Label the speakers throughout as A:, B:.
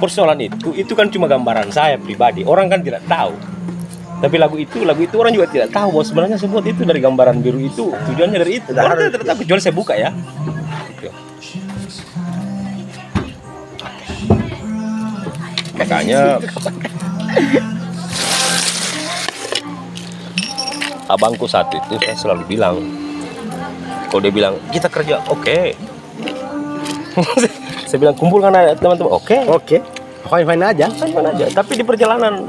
A: persoalan itu kan cuma gambaran saya pribadi. Orang kan tidak tahu. Tapi lagu itu orang juga tidak tahu bahwa sebenarnya saya buat itu dari gambaran biru itu, tujuannya dari itu. Orang tidak tahu, kecuali saya buka ya. Makanya abangku saat itu saya selalu bilang, kalau dia bilang kita kerja, oke. Saya bilang kumpulkan teman-teman, oke.
B: Fine aja.
A: Tapi di perjalanan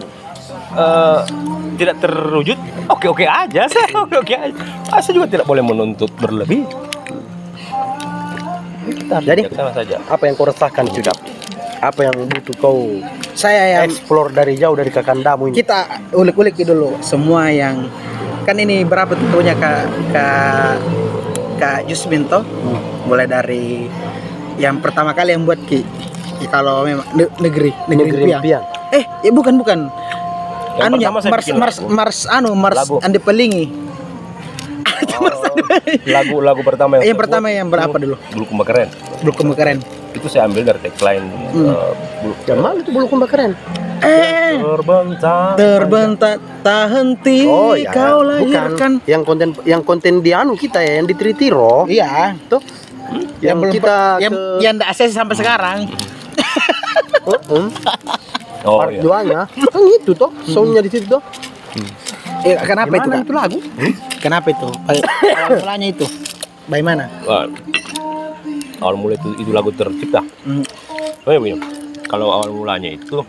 A: tidak terwujud, oke aja. Saya oke aja. Saya juga tidak boleh menuntut berlebih.
B: Jadi
A: sama saja.
B: Apa yang kau resahkan juga? Apa yang butuh kau
C: Saya yang
B: explore dari jauh dari Kakandamu ini?
C: kita ulik-ulik dulu semua yang kan ini berapa tentunya Kak Jusmin toh. Mulai dari yang pertama kali yang buat kalau memang negeri impian. Ya bukan.
A: Yang
C: Anunya
A: pertama saya
C: Mars
A: lagu.
C: Andi Pelingi.
A: Lagu pertama
C: Yang pertama yang berapa dulu?
A: Bulukumba Keren.
C: Bulukumba Keren.
A: Itu saya ambil dari tagline
B: Jamal itu Bulukumba Keren.
C: Terbentak tak henti kau lahirkan.
B: Bukan yang konten di anu kita ya, yang di Tritiro.
C: Iya,
B: Tuh. Yang
C: belum
B: kita
C: yang enggak akses sampai sekarang.
B: Part 2-nya kan itu toh, soundnya di situ toh.
C: Kenapa itu, Kak?
B: Itu lagu?
C: Kenapa itu? Awal mulanya itu. Bagaimana?
A: Awal mulai itu lagu tercipta. Oh ya, kalau awal mulanya itu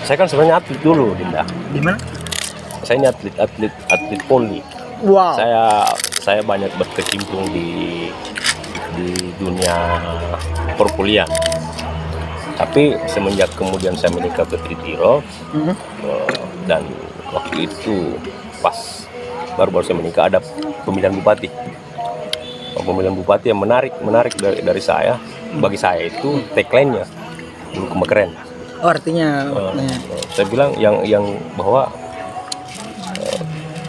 A: saya kan sebenarnya atlet dulu, Dinda.
C: Gimana?
A: Saya ini atlet poli.
C: Wow.
A: Saya banyak berkecimpung di dunia perkuliahan. Tapi semenjak kemudian saya menikah ke Tritiro, dan waktu itu pas baru saya menikah ada pemilihan bupati. Pemilihan bupati yang menarik dari saya. Bagi saya itu tagline-nya Bulukumba Keren.
C: Artinya
A: saya bilang yang bahwa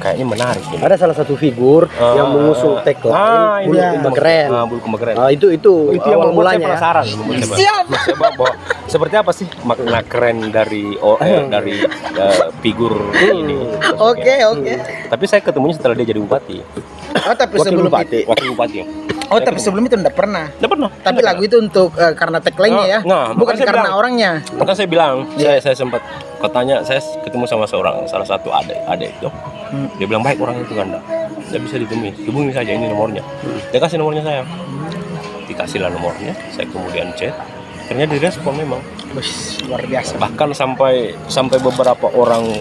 A: kayaknya menarik ini.
B: Ada salah satu figur yang mengusung tagline Bulukumba Keren.
A: Bulukumba Keren.
B: Itu
A: yang
B: awal
A: membuat saya
B: mulanya.
A: penasaran. Siap. Saya bahwa seperti apa sih makna keren dari figur ini.
C: Oke.
A: Tapi saya ketemunya setelah dia jadi bupati.
C: Oh, tapi sebelum itu.
A: Wakil bupati.
C: Oh, tapi sebelum itu enggak pernah.
A: Enggak pernah.
C: Tapi lagu itu untuk karena tagline-nya ya. Bukan karena orangnya.
A: Maka saya bilang, saya sempat katanya saya ketemu sama salah satu adik itu. Dia bilang baik orang itu Ganda. Tidak bisa ditemui. Hubungi saja, ini nomornya. Dia kasih nomornya saya. Dikasihlah nomornya. Saya kemudian chat. Ternyata direspon memang.
C: Luar biasa.
A: Bahkan sampai beberapa orang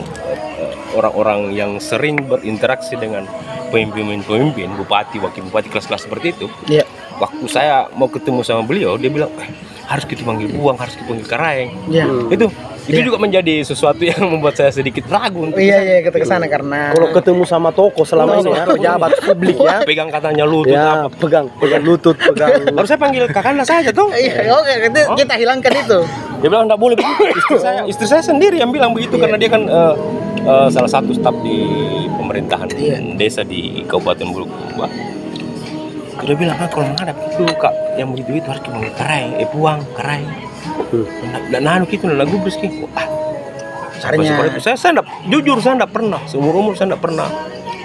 A: yang sering berinteraksi dengan pemimpin, bupati, wakil bupati, kelas-kelas seperti itu.
C: Iya.
A: Waktu saya mau ketemu sama beliau, dia bilang harus kita panggil Buang, harus kita panggil Karaeng.
C: Iya.
A: Itu juga menjadi sesuatu yang membuat saya sedikit ragu untuk
C: Iya, kita kesana karena
B: Kalau ketemu sama toko selama ini ya, pejabat publik ya.
A: pegang katanya lutut
B: Ya, pegang lutut, pegang.
A: Harus saya panggil Kakanda saja tuh.
C: Iya, oke, kita hilangkan itu.
A: Dia bilang enggak boleh begitu. Istri saya sendiri yang bilang begitu karena dia kan salah satu staf di pemerintahan desa di Kabupaten Bulukumba. Dia bilang kalau menghadap itu Kak yang begitu itu harus dipanggil Karaeng, Buang, Karaeng. Dan anu gitu lagu Briski. Sampai itu saya enggak, jujur saya enggak pernah, seumur saya enggak pernah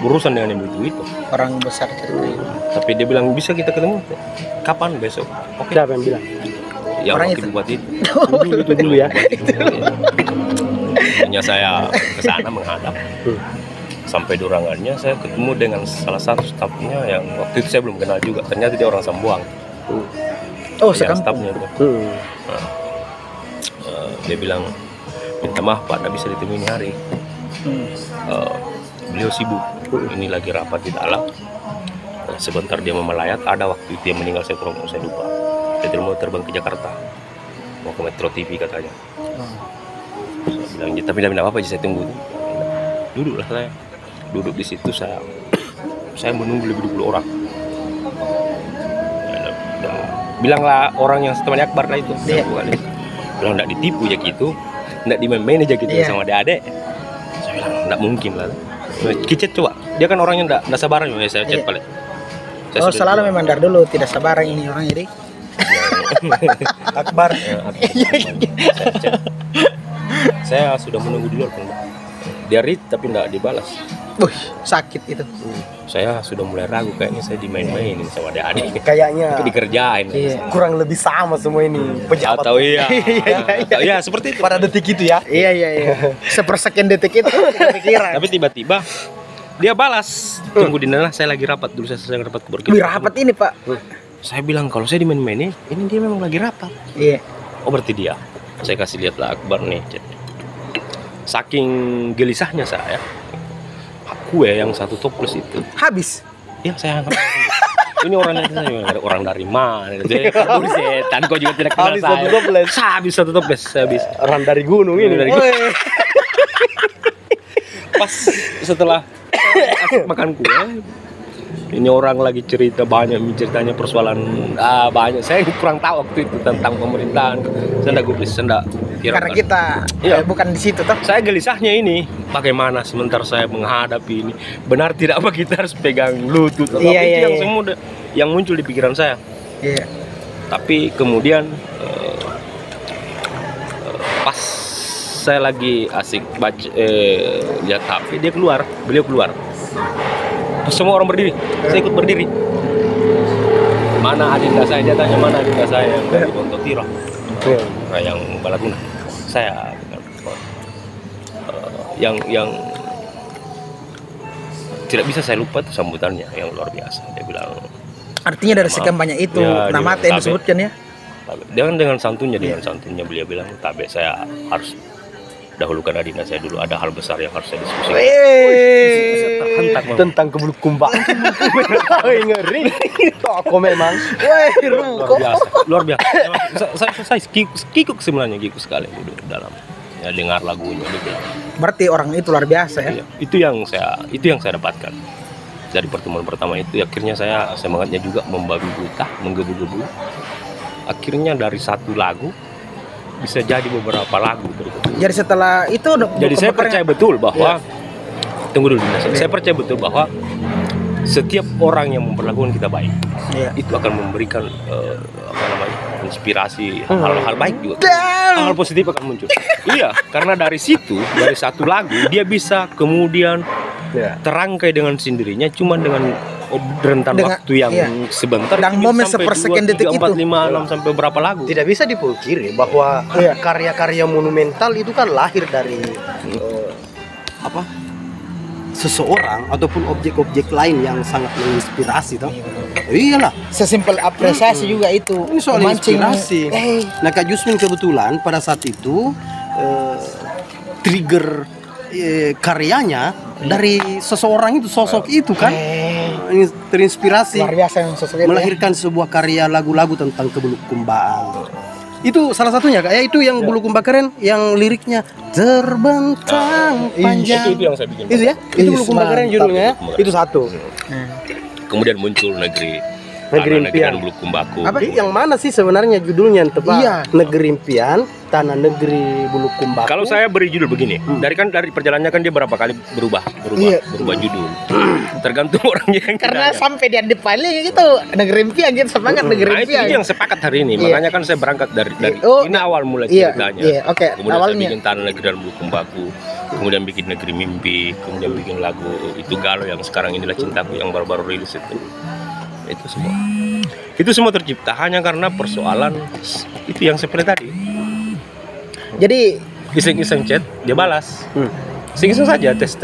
A: berurusan dengan yang begitu.
C: Orang besar cerita itu.
A: Tapi dia bilang bisa kita ketemu. Kapan besok? Oke.
B: Siapa yang bilang?
A: Yang
C: Orang
A: wakil
C: itu.
A: bupati
B: Itu dulu ya.
A: Hanya saya ke sana menghadap. Sampai durangannya saya ketemu dengan salah satu stafnya yang waktu itu saya belum kenal juga. Ternyata dia orang Sambuang.
C: Oh,
A: yang
C: sekarang
A: stafnya itu. Dia bilang minta maaf Pak, tidak bisa ditemui ini hari. Beliau sibuk. Ini lagi rapat di dalam. Sebentar dia mau melayat. Ada waktu itu dia meninggal, saya lupa. Dia mau terbang ke Jakarta, mau ke Metro TV katanya. Saya bilang, tapi tidak apa-apa, saya tunggu. Duduklah saya. Duduk di situ saya menunggu lebih 20 orang. Bilanglah orang yang setemannya Akbar lah itu. Bilang enggak ditipu ya gitu, enggak dimain-main aja gitu sama adik-adik. Saya bilang enggak mungkin lah. Kicet coba. Dia kan orangnya enggak sabaran ya, saya chat balik.
C: Selalu memang dari dulu tidak sabaran ini orang jadi.
B: Akbar.
A: Saya chat. Saya sudah menunggu di luar kan. Dia read tapi enggak dibalas.
C: Sakit itu.
A: Saya sudah mulai ragu kayaknya saya dimain-mainin sama adik-adik.
B: Kayaknya
A: Dikerjain.
B: kurang lebih sama semua ini pejabat.
A: Atau iya. Atau iya seperti itu.
B: Pada detik itu ya.
C: Iya. Sepersekian detik itu kepikiran.
A: Tapi tiba-tiba dia balas. Tunggu di sana, saya lagi rapat dulu, saya selesai rapat berkita.
C: Wih, rapat ini, Pak.
A: Saya bilang kalau saya dimain-mainin, ini dia memang lagi rapat.
C: Iya.
A: Oh berarti dia. Saya kasih lihat lah Akbar nih. Saking gelisahnya saya, aku yang satu toples itu.
C: Habis.
A: Ya saya anggap ini orang dari mana? Jadi setan kok juga tidak kenal
B: Habis
A: saya.
B: satu toples.
A: Habis satu toples, habis.
B: Orang dari gunung ini.
A: Dari Pas setelah makan kue, ini orang lagi cerita banyak, ceritanya persoalan banyak. Saya kurang tahu waktu itu tentang pemerintahan. Saya enggak gubris, saya enggak kira.
C: Karena kita bukan di situ toh.
A: Saya gelisahnya ini, bagaimana sementara saya menghadapi ini. Benar tidak apa kita harus pegang lutut atau
C: Iya,
A: itu
C: iya,
A: yang
C: iya.
A: semua yang muncul di pikiran saya.
C: Iya.
A: Tapi kemudian pas saya lagi asik baca lihat HP, beliau keluar. Semua orang berdiri, saya ikut berdiri. Mana adinda saya? Dia tanya mana adinda saya yang dari Pontotiro, yang Balaguna. Saya yang tidak bisa saya lupa tuh sambutannya yang luar biasa. Dia bilang,
C: Artinya dari sekian banyak itu
A: Ya,
C: nama
A: dia
C: yang disebutkan ya.
A: dengan santunnya beliau bilang, tabe saya harus dahulukan adinda saya dulu, ada hal besar yang harus saya diskusikan. Terhentak memang.
B: Tentang kebulukumba. Ngeri. Toko memang.
A: Luar biasa. Saya kikuk sebenarnya, kikuk sekali duduk dalam. Ya, dengar lagunya dia bilang.
C: Berarti orang itu luar biasa ya.
A: Iya, itu yang saya dapatkan dari pertemuan pertama itu. Akhirnya saya semangatnya juga membabi buta, menggebu-gebu. Akhirnya dari satu lagu bisa jadi beberapa lagu berikutnya.
C: Jadi setelah itu
A: Jadi saya percaya betul bahwa tunggu dulu, saya percaya betul bahwa setiap orang yang memperlakukan kita baik, itu akan memberikan inspirasi, hal-hal baik juga, hal positif akan muncul. Iya, karena dari situ, dari satu lagu dia bisa kemudian terangkai dengan sendirinya, cuma dengan rentan waktu yang sebentar
C: dan momen sepersekian detik
A: 2, 3, 4, 5, 6 sampai berapa lagu.
B: Tidak bisa dipungkiri bahwa karya-karya monumental itu kan lahir dari seseorang ataupun objek-objek lain yang sangat menginspirasi toh. Iyalah,
C: sesimpel apresiasi juga itu.
B: Ini soal inspirasi. Nah, Kak Jusmin kebetulan pada saat itu trigger karyanya dari seseorang itu, sosok itu kan. Ini terinspirasi
C: Luar biasa yang sosok itu,
B: melahirkan sebuah karya lagu-lagu tentang kebulukumbaan. Itu salah satunya Kak, itu yang Bulukumba Keren, yang liriknya terbentang panjang.
A: Itu yang saya bikin.
B: Itu ya, itu Bulukumba Keren judulnya. Itu satu.
A: Kemudian muncul Negeri
B: Impian.
A: Bulukumbaku.
B: Yang mana sih sebenarnya judulnya yang tepat? Negeri Impian, Tanah Negeri Bulukumbaku.
A: Kalau saya beri judul begini, dari perjalanannya kan dia berapa kali berubah judul. Tergantung orangnya yang
C: karena
A: kiranya.
C: sampai di depannya gitu Negeri Impian gitu, semangat Negeri Impian.
A: Itu yang sepakat hari ini. Makanya kan saya berangkat dari ini awal mulai ceritanya. Kemudian saya bikin Tanah Negeri dan Bulukumbaku, kemudian bikin Negeri Mimpi, kemudian bikin lagu itu Galau yang sekarang inilah Cintaku yang baru-baru rilis itu. Itu semua tercipta hanya karena persoalan itu yang seperti tadi.
C: Jadi
A: iseng-iseng chat dia balas, iseng-iseng saja tes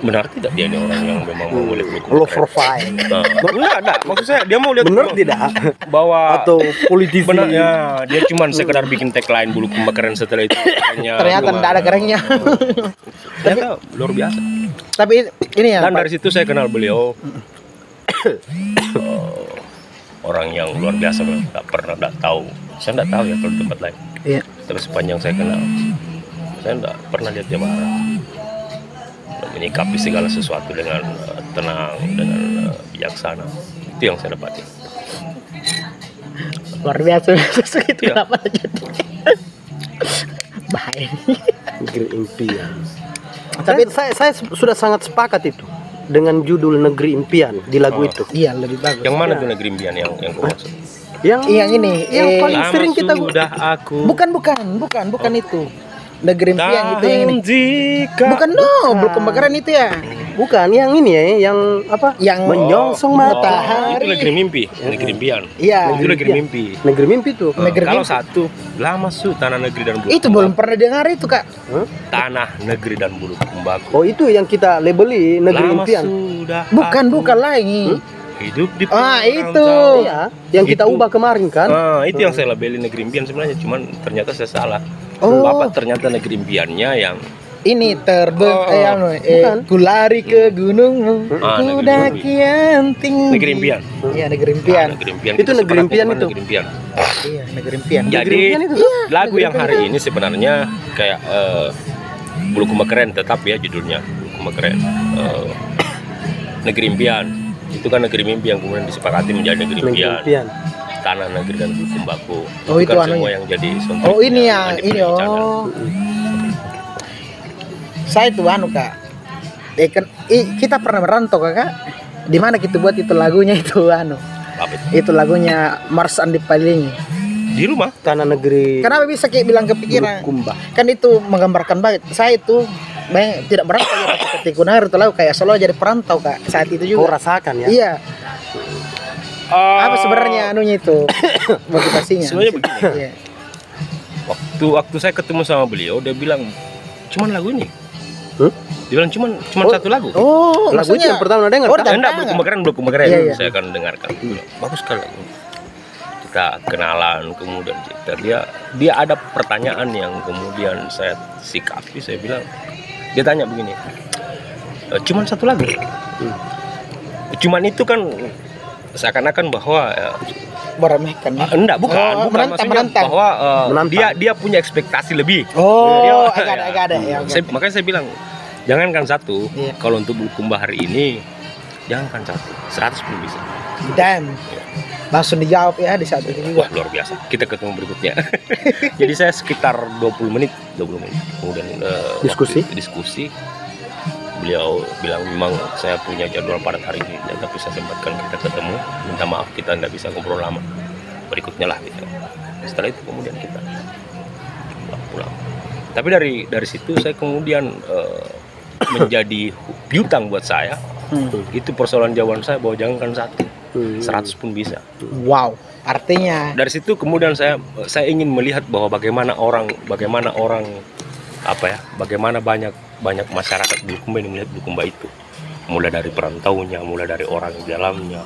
A: benar tidak dia ini orang yang memang mau lihat
B: low profile.
A: Enggak, maksud saya dia mau lihat
B: benar tidak
A: bahwa
B: atau politisi.
A: Benar ya, dia cuma sekedar bikin tagline Bulukumba Keren, setelah itu
C: ternyata tidak ada kerennya.
A: Ternyata luar biasa.
C: Tapi ini ya.
A: Dan dari situ saya kenal beliau. Orang yang luar biasa, nggak tahu. Saya nggak tahu ya kalau di tempat lain.
C: Iya.
A: Tapi sepanjang saya kenal, saya nggak pernah lihat dia marah. Menyikapi segala sesuatu dengan tenang, dengan bijaksana. Itu yang saya dapati.
C: Luar biasa itu kenapa jadi baik.
B: Negeri Impian. Tapi saya sudah sangat sepakat itu dengan judul Negeri Impian di lagu itu.
C: Iya, lebih bagus.
A: Yang mana tuh Negeri Impian yang kau maksud?
C: Yang ini
B: yang paling
A: Lama
B: sering kita
A: sudah aku
C: bukan itu. Negeri Impian gitu yang ini.
A: jika
C: Bukan belum kebakaran itu ya.
B: bukan yang ini ya, yang apa?
C: Yang
B: menyongsong matahari.
A: itu negeri mimpi, negeri impian.
C: Iya.
A: Itu negeri
B: impian.
A: mimpi.
B: Negeri mimpi tuh.
C: Negeri
A: Kalau
C: mimpi.
A: satu lama su tanah negeri dan bulu
C: Itu belum pernah dengar itu, Kak.
B: Hah?
A: tanah negeri dan bulu kumbaku.
B: Oh itu yang kita labeli negeri
A: Lama
B: impian.
A: sudah
C: Bukan
A: aku
C: lagi.
A: hidup di
C: itu.
A: perantauan.
B: Iya, yang kita
A: Itu.
B: ubah kemarin kan.
A: Itu yang saya labeli negeri impian sebenarnya, cuman ternyata saya salah.
C: Oh.
A: Bapak ternyata negeri impiannya yang
C: Ini
B: Bukan.
C: kulari ke gunung,
A: Ah,
C: ku
A: negeri
C: daki yang tinggi.
A: negeri impian.
C: Iya, negeri impian.
A: Negeri impian.
B: Itu
A: Kita
B: negeri
A: sepakat
B: impian
A: memang
B: itu.
A: Negeri impian.
C: Iya, negeri impian.
A: Jadi
B: Negeri impian itu.
A: lagu yang hari ini sebenarnya kayak Bulu Kumba Keren, tetap ya judulnya Bulu Kumba Keren. Negeri impian. Itu kan negeri mimpi yang kemudian disepakati menjadi negeri
B: Negeri
A: impian.
B: impian.
A: Tanah negeri dan bulu kumbaku.
C: Oh, itu
A: kan
C: anunya.
A: semua yang jadi soundtrack.
C: Oh, ini ya, ini oh. Saya itu Kak. Kita pernah merantau, Kakak. Di mana kita buat itu lagunya itu
A: Apa itu?
C: Itu lagunya Mars Andi Palingi.
A: Di rumah.
B: Tanah negeri
C: Kenapa bisa kayak bilang kepikiran?
B: Bulukumba.
C: Kan itu menggambarkan banget. Saya itu tidak merantau ya ketika Kunar itu lagu kayak selalu jadi perantau, Kak. Saat itu
B: Kau
C: juga.
B: rasakan ya.
C: Iya. Apa sebenarnya anunya itu motivasinya?
A: Sebenarnya begini.
C: Iya.
A: Waktu saya ketemu sama beliau, dia bilang cuman lagu ini.
B: Huh?
A: Dia bilang cuman satu lagu.
C: Oh,
B: Lagu itu yang pertama dengar.
C: Oh,
B: Kak?
C: udah.
A: Enggak, Bulu Kumba Keren.
C: Iya, iya.
A: Saya akan dengarkan. Bagus sekali lagu. Kita kenalan, kemudian dia ada pertanyaan yang kemudian saya sikapi. Saya bilang, dia tanya begini, cuman satu lagu. Cuman itu kan seakan-akan bahwa
C: meremehkan.
A: enggak, bukan maksudnya
C: menantang.
A: bahwa
B: Menantang.
A: dia punya ekspektasi lebih.
C: Oh,
A: Dia-
C: agak ada ya. oke.
A: Makanya saya bilang jangankan satu.
C: Iya.
A: Kalau untuk Bulukumba hari ini jangankan satu, 100 pun bisa.
C: Dan langsung dijawab ya di saat itu
A: Wah,
C: juga.
A: luar biasa. Kita ketemu berikutnya. Jadi saya sekitar 20 menit kemudian
B: Diskusi?
A: waktu itu diskusi. Beliau bilang memang saya punya jadwal padat hari ini, tapi saya sempatkan kita ketemu. Minta maaf kita tidak bisa ngobrol lama. Berikutnya lah gitu. Setelah itu kemudian kita pulang. Tapi dari situ saya kemudian menjadi piutang buat saya. Itu persoalan jawaban saya bahwa jangankan satu, 100 pun bisa.
C: Wow, artinya
A: Dari situ kemudian saya ingin melihat bahwa bagaimana orang bagaimana banyak masyarakat Bulukumba yang melihat Bulukumba itu, mulai dari perantaunya, mulai dari orang di dalamnya,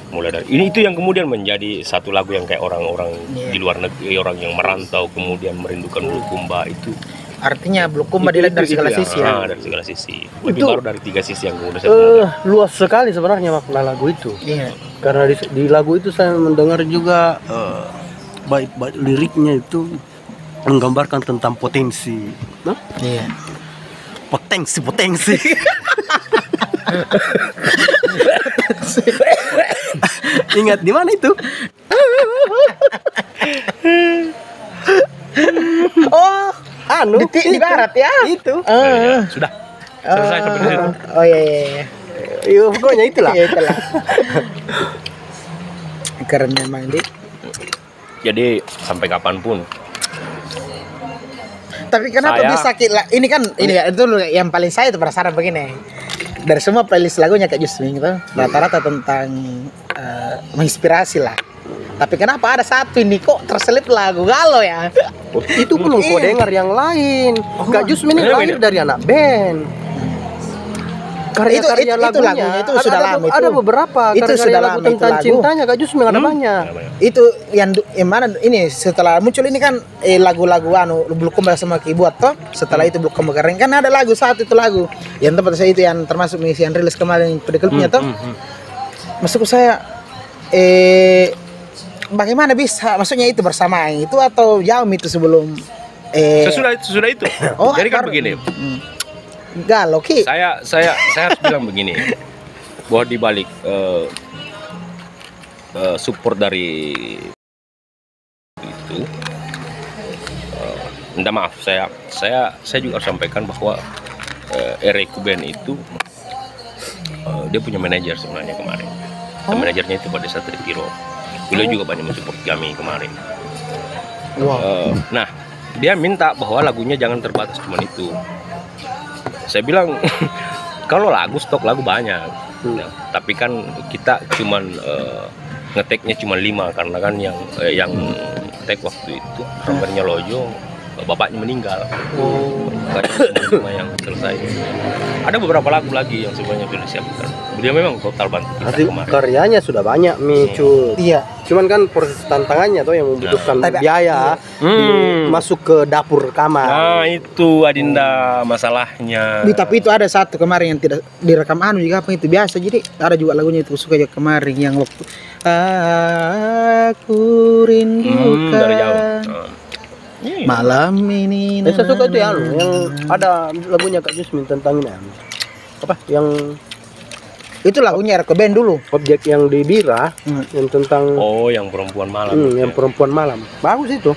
A: mulai dari itu yang kemudian menjadi satu lagu yang kayak orang-orang di luar negeri, orang yang merantau kemudian merindukan Bulukumba itu.
C: artinya Bulukumba dilihat dari segala sisi ya.
A: Dari segala sisi. Lebih
B: Itu-
A: baru dari 3 sisi yang kemudian saya dengar.
B: Luas sekali sebenarnya makna lagu itu.
C: Iya.
B: Karena di lagu itu saya mendengar juga bait-bait liriknya itu menggambarkan tentang potensi. Nah,
C: Iya.
B: potensi. Ingat di mana itu?
C: Oh, di barat ya.
B: Itu.
A: Ya, sudah. Selesai sampai di situ.
C: Oh iya iya.
B: Iya, pokoknya itulah.
C: Iya itulah. Keren memang di.
A: Jadi sampai kapanpun
C: Tapi kenapa
A: Saya-
C: bisa ini kan ini ya itu yang paling saya itu penasaran begini. Dari semua playlist lagunya Kak Jusmin gitu, rata-rata tentang menginspirasi lah. Tapi kenapa ada satu ini kok terselip lagu galau ya?
B: Itu belum kau dengar yang lain. Kak Jusmin ini
A: beda.
B: lahir dari anak band. Karya-karya
C: itu lagunya, itu sudah lama itu.
B: Ada beberapa
C: Itu
B: karya-karya
C: sudah
B: lagu
C: lama itu
B: tentang
C: lagu.
B: cintanya Kak Jusmin ada banyak.
C: Itu yang mana ini setelah muncul ini kan lagu-lagu Bulukumba sama Kibuat toh. Setelah itu Bulukumba Keren kan ada lagu satu itu lagu yang tempat saya itu yang termasuk misi yang rilis kemarin pada klipnya toh. Maksudku saya bagaimana bisa maksudnya itu bersamaan itu atau jauh itu sebelum
A: sesudah itu.
C: Oh,
A: Jadi kan
C: baru-
A: begini.
C: galau Ki.
A: Saya harus bilang begini, bahwa di balik support dari itu, minta maaf saya juga harus sampaikan bahwa Ereku Band itu dia punya manajer sebenarnya kemarin. Dan manajernya itu pada saat Tritiro. Beliau juga banyak mensupport kami kemarin.
B: Wow.
A: Nah, dia minta bahwa lagunya jangan terbatas cuma itu. Saya bilang kalau lagu, stok lagu banyak. Nah, tapi kan kita cuman ngeteknya cuma 5 karena kan yang tek waktu itu drummernya Lojo, bapaknya meninggal. Cuma yang selesai. Ada beberapa lagu lagi yang sebenarnya sudah disiapkan. Dia memang total bantu kita
B: Arti
A: kemarin.
B: karyanya sudah banyak Cuy.
C: Iya.
B: Cuman kan proses tantangannya tuh yang membutuhkan
C: Tapi-
B: biaya masuk ke dapur kamar.
A: Nah itu Adinda masalahnya.
C: Tapi itu ada satu kemarin yang tidak direkam juga apa itu biasa. Jadi ada juga lagunya itu suka aja kemarin yang waktu aku rindukan
A: Dari jauh. Iya.
C: malam ini.
B: Saya suka itu ya, yang ada lagunya Kak Jusmin tentang ini. Apa? Yang
C: Itu lagunya Reko Band dulu.
B: objek yang di Bira, yang tentang
A: Oh, yang perempuan malam.
B: yang perempuan malam. Bagus itu.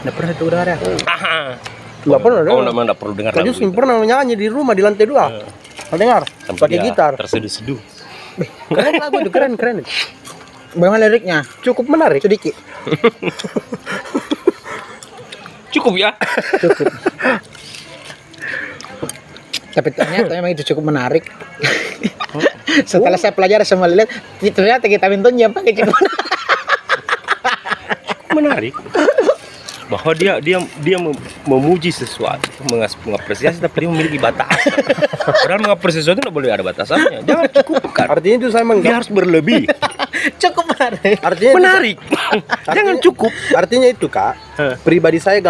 C: Nggak pernah itu udah ada.
A: Aha.
B: Nggak pernah
A: Oh,
B: dengar.
A: enggak perlu dengar
B: Kak
A: lagu
B: Jusmin
A: itu.
B: pernah nyanyi di rumah di lantai 2. Kau dengar?
A: Sampai
B: Pakai
A: dia
B: gitar.
A: terseduh-seduh.
B: Keren lagu itu, keren.
C: Bagaimana liriknya?
B: Cukup menarik.
C: Sedikit.
A: Cukup ya.
C: Cukup. Tapi ternyata memang itu cukup menarik. Setelah saya pelajari semua lihat, ternyata kita minta yang pakai cukup
A: Menarik. Bahwa dia memuji sesuatu, mengapresiasi, tapi dia memiliki batasan. Padahal mengapresiasi sesuatu tidak boleh ada batasannya. Jangan cukupkan.
B: Artinya itu saya
A: Dia harus berlebih.
C: cukup menarik.
B: Artinya
A: Menarik. Jangan cukup.
B: Artinya itu Kak, pribadi saya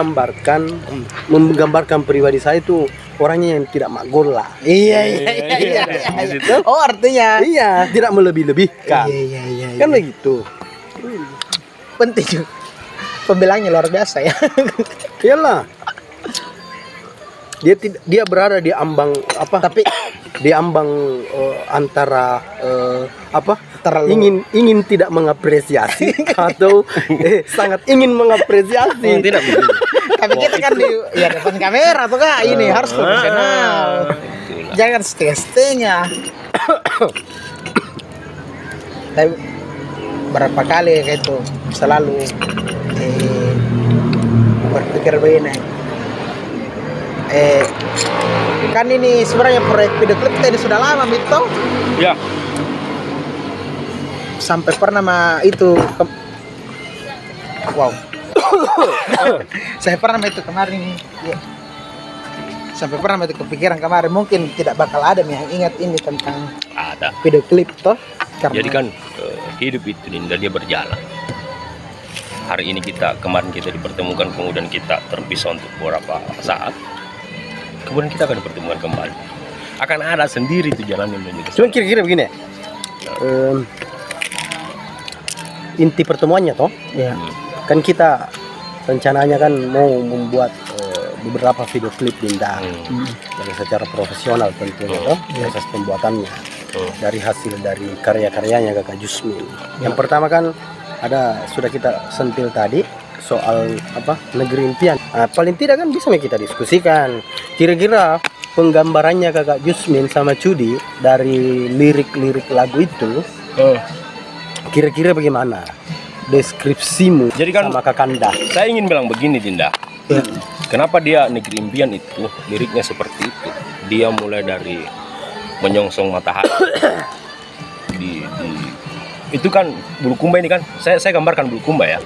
B: menggambarkan pribadi saya itu orangnya yang tidak makgul lah.
C: Iya.
A: Gitu.
C: Oh artinya.
B: Iya, tidak melebih-lebihkan.
C: Iya.
B: Kan begitu.
C: Penting juga. Pembelanya luar biasa ya.
B: Iyalah. Dia berada di ambang apa?
C: Tapi
B: Di ambang antara
C: terlalu
B: ingin tidak mengapresiasi atau sangat ingin mengapresiasi.
A: Tidak begini.
C: tapi kita kan di depan kamera tuh Kak, ini harus profesional.
A: Itulah.
C: Jangan setengah-setengah. Tapi berapa kali kayak itu selalu berpikir begini. Kan ini sebenarnya proyek video klip kita ini sudah lama Mito.
A: Ya.
C: Sampai pernah itu wow. Saya pernah itu kemarin ya. Sampai pernah itu kepikiran kemarin mungkin tidak bakal ada yang ingat ini tentang
A: Ada.
C: video klip toh karena
A: Jadi kan hidup itu Dinda, dia berjalan. Hari ini kemarin kita dipertemukan, kemudian kita terpisah untuk beberapa saat. Kemudian kita akan dipertemukan kembali. Akan ada sendiri tuh jalan yang menuju.
B: Cuma kira-kira begini ya. Inti pertemuannya toh,
C: ya.
B: kan kita rencananya kan mau membuat beberapa video klip Dinda dari secara profesional tentunya toh, proses pembuatannya dari hasil dari karya-karyanya Kakak Jusmin. Yang pertama kan sudah kita sentil tadi soal negeri impian. Paling tidak kan bisa kita diskusikan kira-kira penggambarannya Kakak Jusmin sama Cudi dari lirik-lirik lagu itu kira-kira bagaimana deskripsimu.
A: Jadi kan
B: sama Kakanda.
A: saya ingin bilang begini Dinda. Kenapa dia negeri impian itu liriknya seperti itu? Dia mulai dari menyongsong matahari. Itu kan Bulukumba ini kan saya gambarkan Bulukumba ya.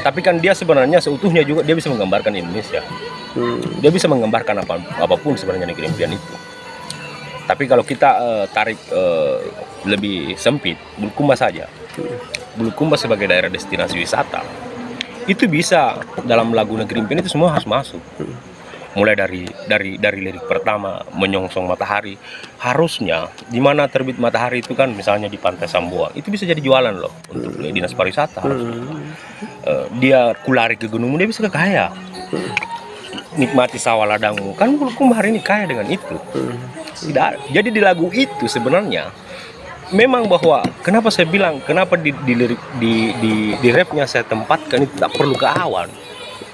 A: Tapi kan dia sebenarnya seutuhnya juga dia bisa menggambarkan Indonesia. Dia bisa menggambarkan apapun sebenarnya negeri impian itu. Tapi kalau kita tarik lebih sempit, Bulukumba saja. Bulukumba sebagai daerah destinasi wisata itu bisa dalam lagu negeri impian itu semua harus masuk. Mulai dari lirik pertama menyongsong matahari, harusnya di mana terbit matahari itu kan misalnya di Pantai Sambuang itu bisa jadi jualan loh untuk dinas pariwisata harusnya. Dia kulari ke gunungmu dia bisa kaya. Nikmati sawah ladangmu kan Bulukumba hari ini kaya dengan itu. Jadi di lagu itu sebenarnya memang bahwa kenapa saya bilang kenapa di rapnya saya tempatkan itu tak perlu ke awan,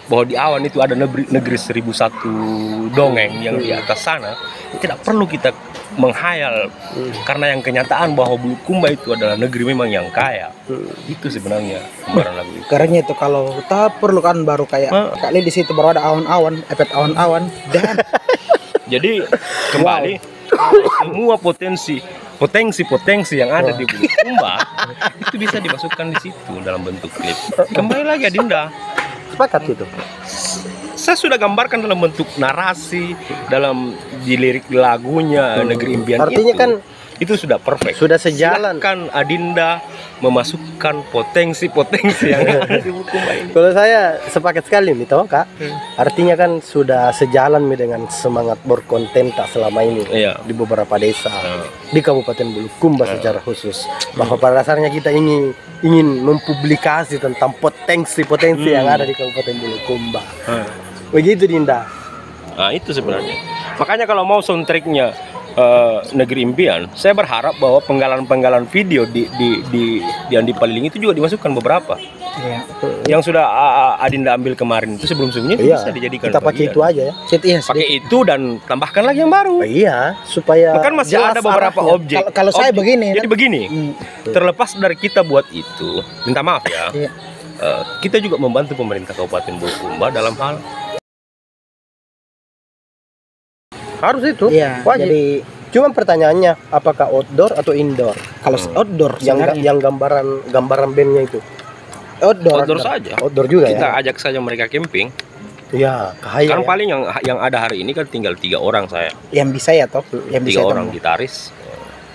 A: bahwa di awan itu ada negeri 1001 dongeng yang di atas sana tidak perlu kita menghayal karena yang kenyataan bahwa Bulukumba itu adalah negeri memang yang kaya. Itu sebenarnya gambaran lagu itu.
C: Karena itu kalau tak perlu kan baru kayak kali di situ baru ada awan-awan, efek awan-awan dan
A: Jadi kembali semua potensi yang ada di Bulukumba itu bisa dimasukkan di situ dalam bentuk klip. Kembali lagi Adinda.
B: Sepakat itu.
A: Saya sudah gambarkan dalam bentuk narasi, dalam di lirik lagunya Negeri Impian.
B: Artinya
A: itu.
B: kan
A: Itu sudah perfect.
B: sudah sejalan.
A: Silakan Adinda memasukkan potensi-potensi yang ada di Bulukumba ini.
B: Kalau saya sepakat sekali nih, toh Kak. Artinya kan sudah sejalan nih dengan semangat berkontenta selama ini di beberapa desa di Kabupaten Bulukumba secara khusus. Bahwa pada dasarnya kita ingin mempublikasi tentang potensi-potensi yang ada di Kabupaten Bulukumba. Begitu Dinda.
A: Nah itu sebenarnya. Makanya kalau mau soundtracknya Negeri Impian, saya berharap bahwa penggalan-penggalan video yang di Paliling itu juga dimasukkan beberapa.
C: Iya.
A: Yang sudah Adinda ambil kemarin itu sebelum-sebelumnya bisa dijadikan
B: kita pakai
A: bagian.
B: itu aja ya.
A: Pakai itu dan tambahkan lagi yang baru.
B: Iya, supaya
A: Kan masih
B: jelas
A: ada beberapa
B: arahnya.
A: objek.
C: Kalau saya begini,
A: Jadi begini, terlepas dari kita buat itu, minta maaf ya,
C: Iya.
A: kita juga membantu pemerintah Kabupaten Bulukumba dalam hal
B: Harus itu.
C: Iya,
B: Wajib.
C: jadi
B: Cuma pertanyaannya apakah outdoor atau indoor?
C: kalau outdoor sebenarnya.
B: Yang gambaran bandnya itu.
A: outdoor saja.
B: Outdoor juga
A: Kita
B: ya.
A: ajak saja mereka camping.
B: Iya, kahaya.
A: Kan
B: Ya.
A: paling yang ada hari ini kan tinggal 3 orang saya,
C: yang bisa ya toh, yang bisa
A: 3
C: ya,
A: orang
C: toh.
A: gitaris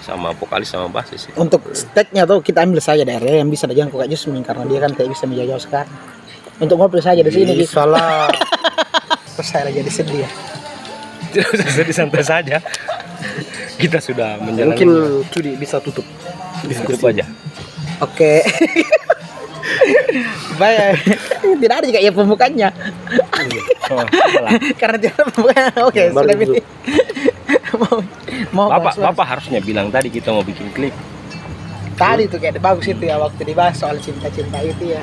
A: sama vokalis sama basis.
C: Untuk stage-nya tuh kita ambil saja daerah yang bisa jangan kok Jusmin karena dia kan kayak bisa menjajal sekarang. Untuk ngobrol saja di sini gitu.
B: Salah.
C: Terus saya lagi jadi sedih ya.
A: Jadi santai saja. Kita sudah menjalani.
B: Mungkin Cudi bisa tutup.
A: Tutup aja.
C: Oke. Baik. Tidak ada juga ya pembukanya.
A: Oh, salah.
C: Karena tidak ada pembukanya. Oke,
B: Baru
C: sudah
B: dulu.
C: ini. mau
A: Bapak harusnya bilang tadi kita mau bikin klip.
C: tadi tuh kayak bagus itu ya waktu dibahas soal cinta-cinta itu ya.